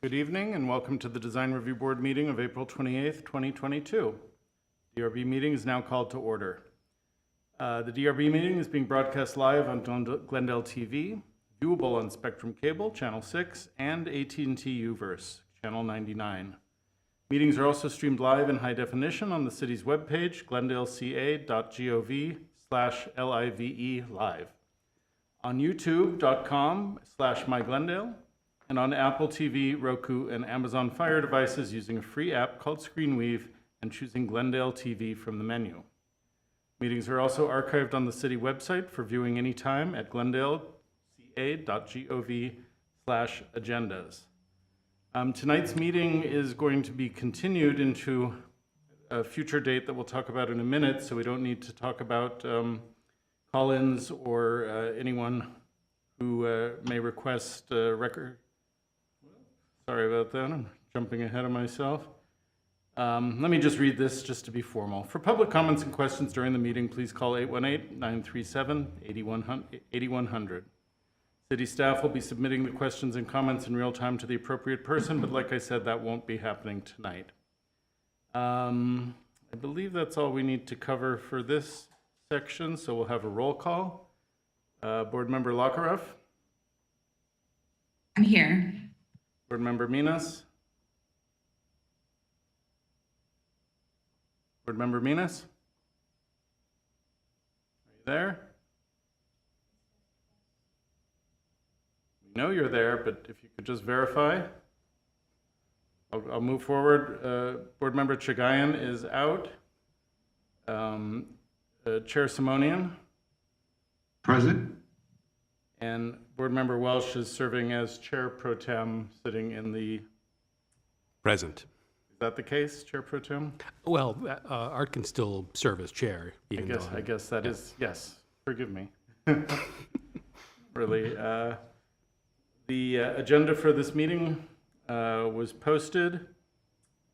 Good evening and welcome to the Design Review Board meeting of April 28th, 2022. The DRB meeting is now called to order. The DRB meeting is being broadcast live on Glendale TV, viewable on Spectrum Cable, Channel 6, and AT&T Uverse, Channel 99. Meetings are also streamed live in high definition on the city's webpage, glendaleca.gov/live live, on youtube.com/myglendale, and on Apple TV, Roku, and Amazon Fire devices using a free app called ScreenWeave and choosing Glendale TV from the menu. Meetings are also archived on the city website for viewing anytime at glendaleca.gov/agendas. Tonight's meeting is going to be continued into a future date that we'll talk about in a minute, so we don't need to talk about call-ins or anyone who may request record. Sorry about that, I'm jumping ahead of myself. Let me just read this just to be formal. For public comments and questions during the meeting, please call 818-937-8100. City staff will be submitting the questions and comments in real time to the appropriate person, but like I said, that won't be happening tonight. I believe that's all we need to cover for this section, so we'll have a roll call. Board Member Lakaroff? I'm here. Board Member Minas? Board Member Minas? Are you there? We know you're there, but if you could just verify. I'll move forward. Board Member Chagayan is out. Chair Simonian? Present. And Board Member Welsh is serving as Chair Pro Tem, sitting in the... Present. Is that the case, Chair Pro Tem? Well, Art can still serve as chair. I guess that is, yes, forgive me. Really. The agenda for this meeting was posted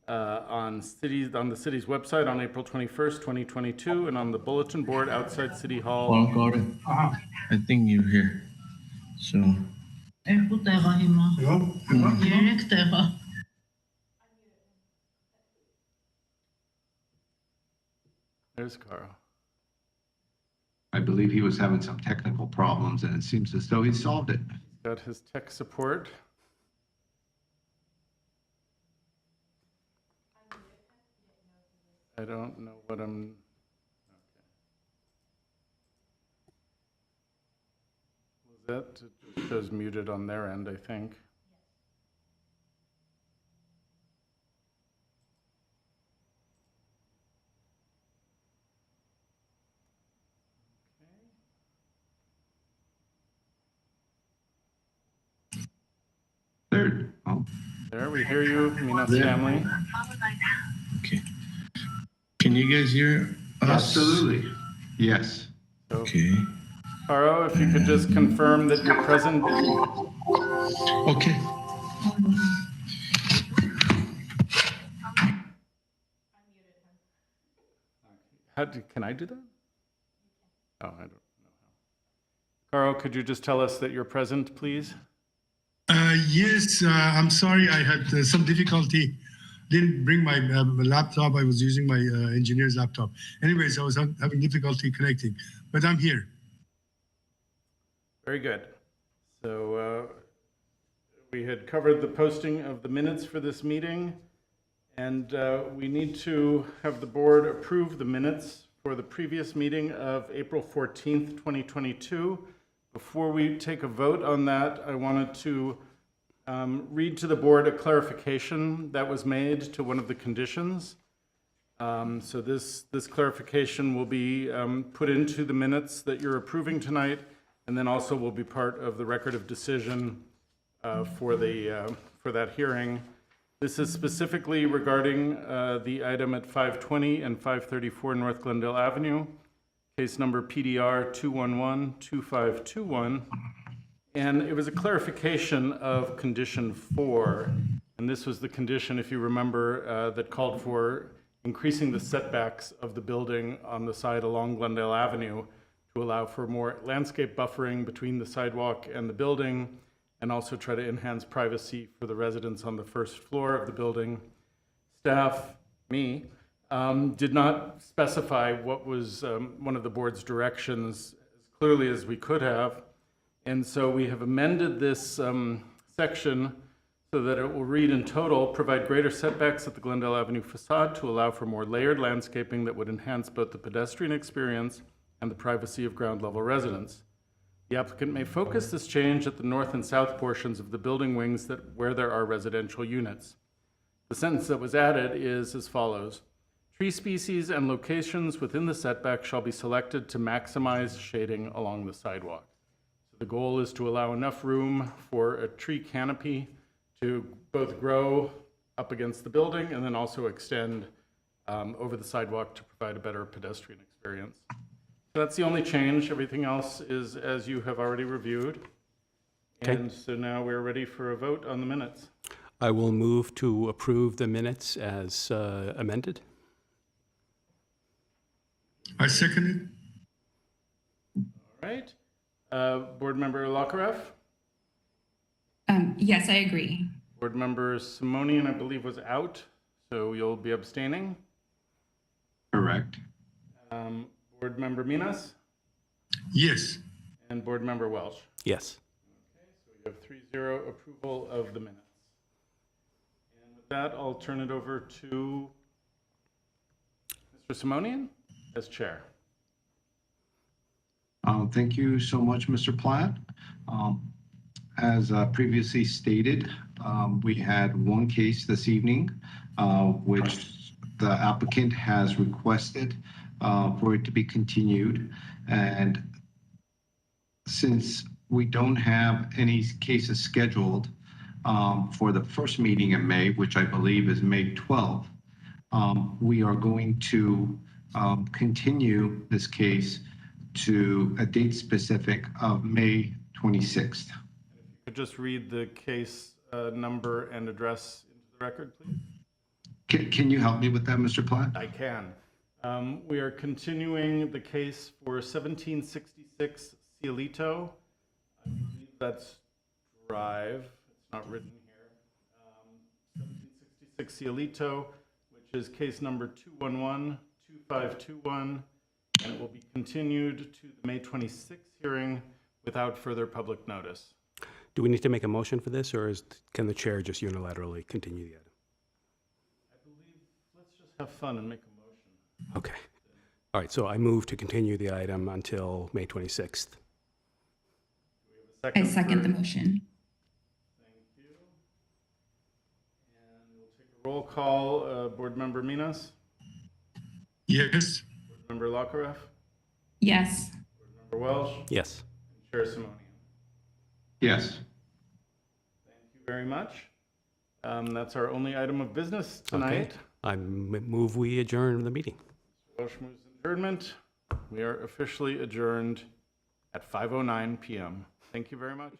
on the city's website on April 21st, 2022, and on the bulletin board outside City Hall. Oh, got it. I think you're here. So. There's Carl. I believe he was having some technical problems, and it seems as though he solved it. Got his tech support. I don't know what I'm... Okay. Was that? It shows muted on their end, I think. Third. Oh. There, we hear you, Minas family. Okay. Can you guys hear us? Absolutely. Yes. So, Okay. Caro, if you could just confirm that you're present. Okay. Can I do that? Oh, I don't know how. Caro, could you just tell us that you're present, please? Yes, I'm sorry I had some difficulty. Didn't bring my laptop. I was using my engineer's laptop. Anyways, I was having difficulty connecting, but I'm here. Very good. So we had covered the posting of the minutes for this meeting, and we need to have the board approve the minutes for the previous meeting of April 14th, 2022. Before we take a vote on that, I wanted to read to the board a clarification that was made to one of the conditions. So this clarification will be put into the minutes that you're approving tonight, and then also will be part of the record of decision for that hearing. This is specifically regarding the item at 520 and 534 North Glendale Avenue, case number PDR 2112521. And it was a clarification of condition 4. And this was the condition, if you remember, that called for increasing the setbacks of the building on the side along Glendale Avenue to allow for more landscape buffering between the sidewalk and the building, and also try to enhance privacy for the residents on the first floor of the building. Staff, me, did not specify what was one of the board's directions as clearly as we could have. And so we have amended this section so that it will read in total, provide greater setbacks at the Glendale Avenue facade to allow for more layered landscaping that would enhance both the pedestrian experience and the privacy of ground level residents. The applicant may focus this change at the north and south portions of the building wings where there are residential units. The sentence that was added is as follows: tree species and locations within the setback shall be selected to maximize shading along the sidewalk. So the goal is to allow enough room for a tree canopy to both grow up against the building and then also extend over the sidewalk to provide a better pedestrian experience. So that's the only change. Everything else is as you have already reviewed. Okay. And so now we're ready for a vote on the minutes. I will move to approve the minutes as amended. I second it. All right. Board Member Lakarev, Yes, I agree. Board Member Simonian, I believe, was out, so you'll be abstaining. Correct. Board Member Minas Yes. and Board Member Welsh. Yes. Okay, so we have 3-0 approval of the minutes. And with that, I'll turn it over to Mr. Simonian as chair. Thank you so much, Mr. Platt. As previously stated, we had one case this evening, which the applicant has requested for it to be continued. And since we don't have any cases scheduled for the first meeting in May, which I believe is May 12th, we are going to continue this case to a date specific of May 26th. Could just read the case number and address into the record, please? Can you help me with that, Mr. Platt? I can. We are continuing the case for 1766 Cielito. I believe that's Drive. It's not written here. 1766 Cielito, which is case number 211-2521, and it will be continued to the May 26th hearing without further public notice. Do we need to make a motion for this, or can the chair just unilaterally continue the item? I believe, let's just have fun and make a motion. Okay. All right, so I move to continue the item until May 26th. Do we have a I second the for- motion. Thank you. And we'll take a roll call. Board Member Minas, Yes. Board Member Lakarev, Yes. Board Member Welsh, Yes. and Chair Simonian. Yes. Thank you very much. That's our only item of business tonight. I move we adjourn the meeting. Welsh moves adjournment. We are officially adjourned at 5:09 p.m. Thank you very much.